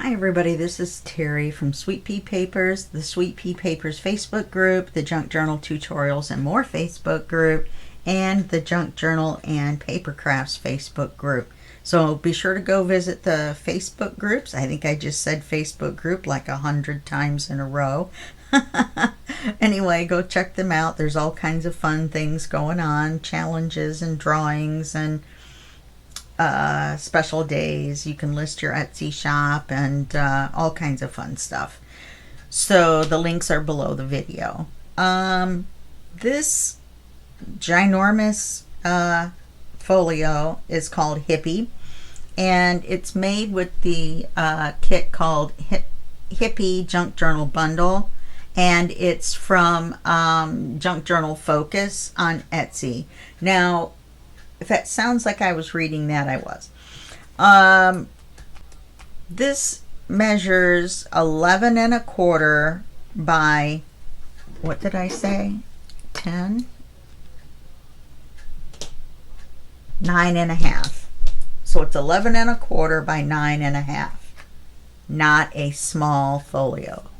Hi everybody, this is Terry from Sweet Pea Papers, the Sweet Pea Papers Facebook group, the Junk Journal Tutorials and More Facebook group, and the Junk Journal and Paper Crafts Facebook group. So be sure to go visit the Facebook groups. I think I just said Facebook group like 100 times in a row. Anyway, go check them out. There's all kinds of fun things going on, challenges and drawings and special days. You can list your Etsy shop and all kinds of fun stuff. So the links are below the video. This ginormous folio is called Hippie, and it's made with the kit called Hippie Junk Journal Bundle, and it's from Junk Journal Focus on Etsy. Now, if that sounds like I was reading that, I was. This measures 11 1/4 by, what did I say? 10? 9 1/2. So it's 11 1/4 by 9 1/2. Not a small folio.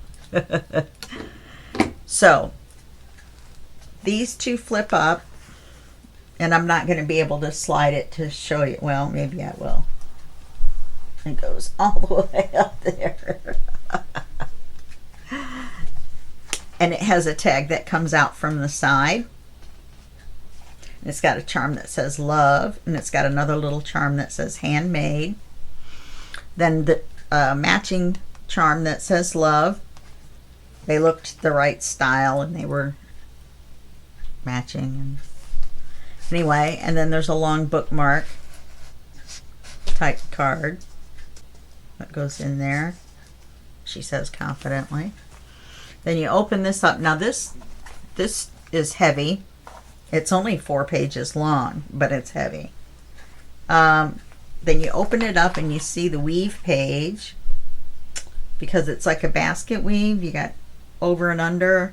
So these two flip up. And I'm not going to be able to slide it to show you. Well, maybe I will. It goes all the way up there. And it has a tag that comes out from the side. And it's got a charm that says love. And it's got another little charm that says handmade. Then the matching charm that says love. They looked the right style and they were matching. And anyway, and then there's a long bookmark type card that goes in there, she says confidently. Then you open this up. Now this is heavy. It's only 4 pages long, but it's heavy. Then you open it up and you see the weave page, because it's like a basket weave. You got over and under.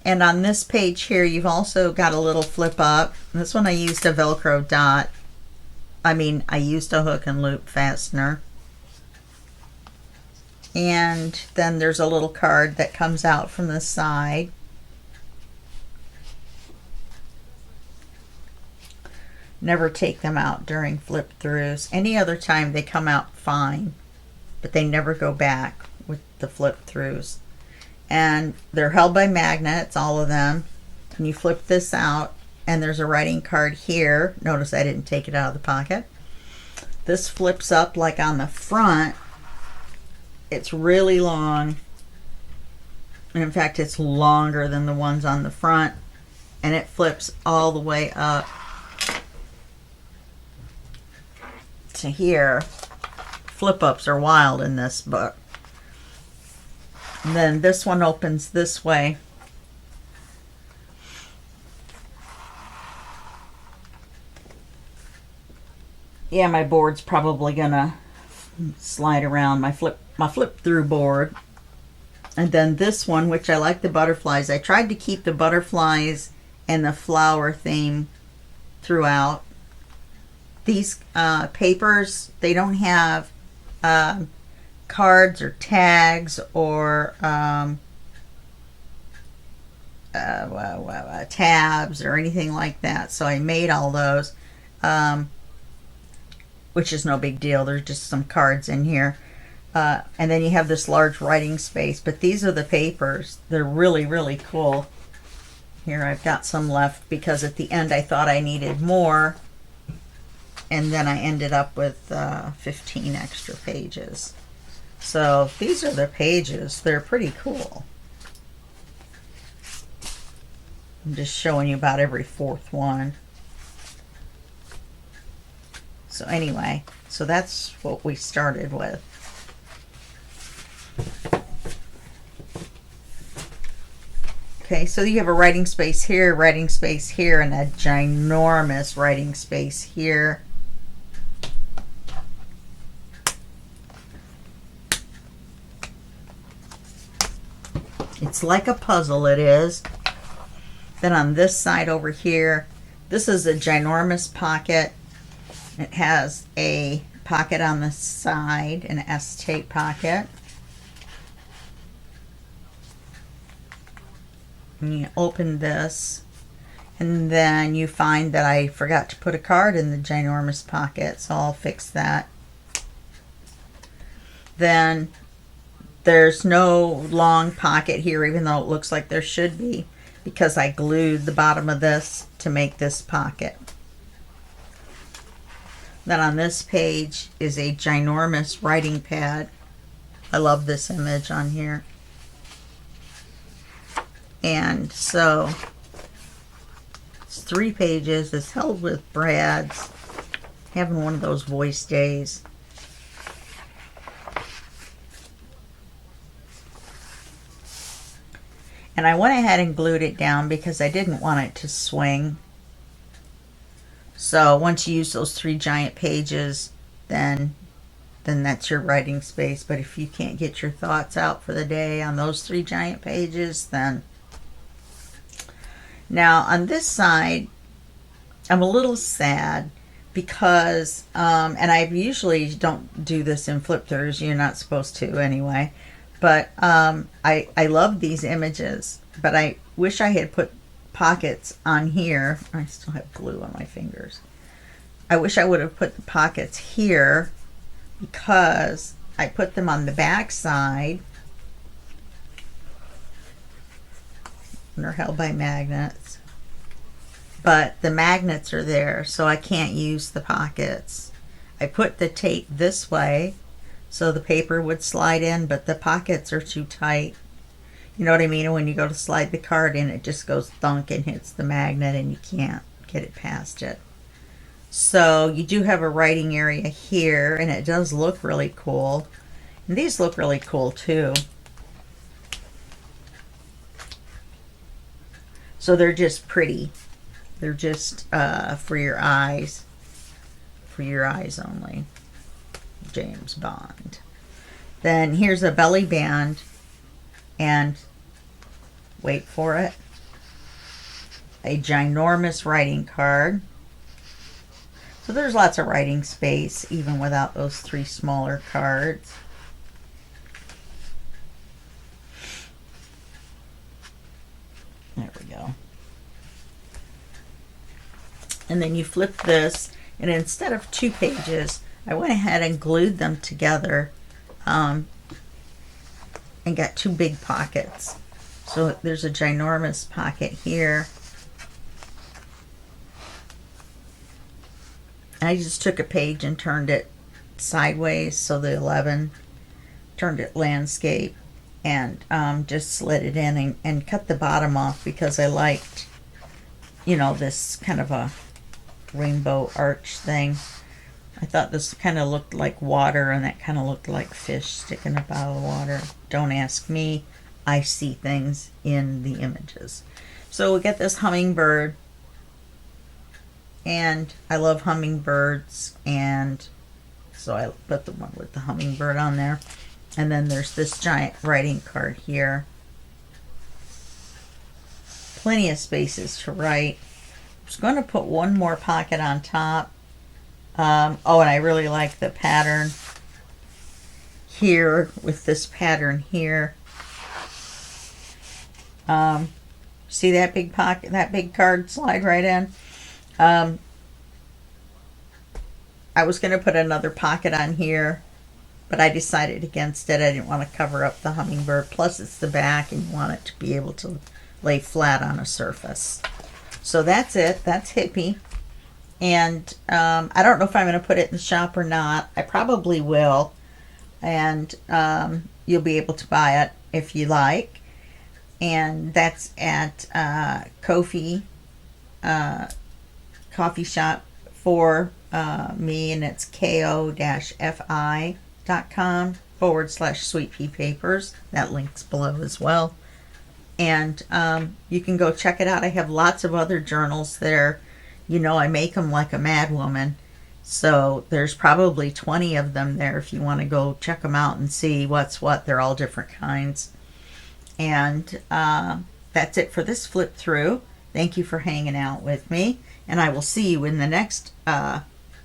And on this page here, you've also got a little flip up. This one I used a Velcro dot. I used a hook and loop fastener. And then there's a little card that comes out from the side. Never take them out during flip throughs. Any other time they come out fine, but they never go back with the flip throughs. And they're held by magnets, all of them. And you flip this out, and there's a writing card here. Notice I didn't take it out of the pocket. This flips up like on the front. It's really long. And in fact, it's longer than the ones on the front. And it flips all the way up to here. Flip-ups are wild in this book. And then this one opens this way. Yeah, my board's probably gonna slide around, my flip through board. And then this one, which I like the butterflies. I tried to keep the butterflies and the flower theme throughout. These papers, they don't have cards or tags or tabs or anything like that, so I made all those, which is no big deal. There's just some cards in here, and then you have this large writing space. But these are the papers. They're really, really cool. Here I've got some left because at the end I thought I needed more, and then I ended up with 15 extra pages. So these are the pages. They're pretty cool. I'm just showing you about every 4th one. So anyway, so that's what we started with. Okay, so you have a writing space here, and a ginormous writing space here. It's like a puzzle, it is. Then on this side over here, this is a ginormous pocket. It has a pocket on the side, an S-tape pocket. And you open this, and then you find that I forgot to put a card in the ginormous pocket, so I'll fix that. Then there's no long pocket here, even though it looks like there should be, because I glued the bottom of this to make this pocket. Then on this page is a ginormous writing pad. I love this image on here. And so it's 3 pages. It's held with Brad's. Having one of those voice days. And I went ahead and glued it down because I didn't want it to swing. So once you use those 3 giant pages, then that's your writing space. But if you can't get your thoughts out for the day on those 3 giant pages, then... Now on this side, I'm a little sad because, and I usually don't do this in flip throughs, you're not supposed to anyway, but I love these images, but I wish I had put pockets on here. I still have glue on my fingers. I wish I would have put the pockets here because I put them on the back side. They're held by magnets, but the magnets are there, so I can't use the pockets. I put the tape this way so the paper would slide in, but the pockets are too tight. You know what I mean? And when you go to slide the card in, it just goes thunk and hits the magnet, and you can't get it past it. So you do have a writing area here, and it does look really cool. And these look really cool too. So they're just pretty. They're just for your eyes. For your eyes only. James Bond. Then here's a belly band. And, wait for it, a ginormous writing card. So there's lots of writing space, even without those 3 smaller cards. There we go. And then you flip this, and instead of 2 pages, I went ahead and glued them together and got 2 big pockets. So there's a ginormous pocket here. I just took a page and turned it sideways, so the 11, turned it landscape, and just slid it in and cut the bottom off because I liked, you know, this kind of a rainbow arch thing. I thought this kind of looked like water, and that kind of looked like fish sticking up out of the water. Don't ask me. I see things in the images. So we get this hummingbird, and I love hummingbirds, and so I put the one with the hummingbird on there. And then there's this giant writing card here. Plenty of spaces to write. I'm just going to put one more pocket on top. Oh, and I really like the pattern here with this pattern here. See that big pocket, that big card slide right in? I was going to put another pocket on here, but I decided against it. I didn't want to cover up the hummingbird. Plus, it's the back, and you want it to be able to lay flat on a surface. So that's it. That's Hippie. And I don't know if I'm going to put it in the shop or not. I probably will. And you'll be able to buy it if you like. And that's at Ko-fi coffee shop for me, and it's ko-fi.com/Sweet Pea Papers. That link's below as well. And you can go check it out. I have lots of other journals there. You know, I make them like a mad woman. So there's probably 20 of them there if you want to go check them out and see what's what. They're all different kinds. And that's it for this flip through. Thank you for hanging out with me. And I will see you in the next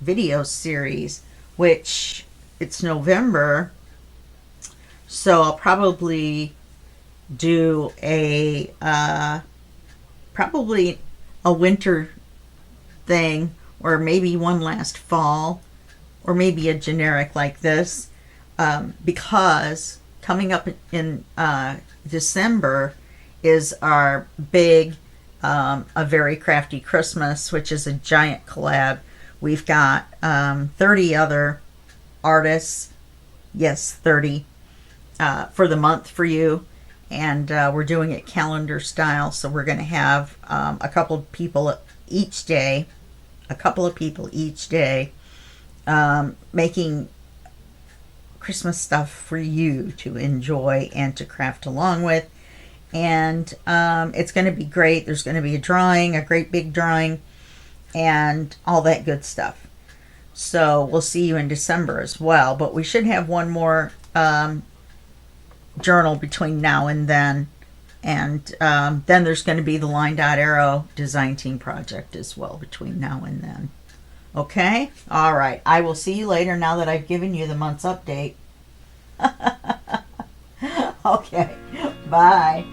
video series which it's November, so I'll probably do probably a winter thing, or maybe one last fall, or maybe a generic like this, because coming up in December is our big A Very Crafty Christmas, which is a giant collab. We've got 30 other artists, yes, 30, for the month for you. And we're doing it calendar style, so we're going to have a couple of people each day, making Christmas stuff for you to enjoy and to craft along with. And it's going to be great. There's going to be a drawing, a great big drawing, and all that good stuff. So we'll see you in December as well. But we should have one more journal between now and then. And then there's going to be the Line Dot Arrow Design Team project as well between now and then. Okay? All right. I will see you later now that I've given you the month's update. Okay. Bye.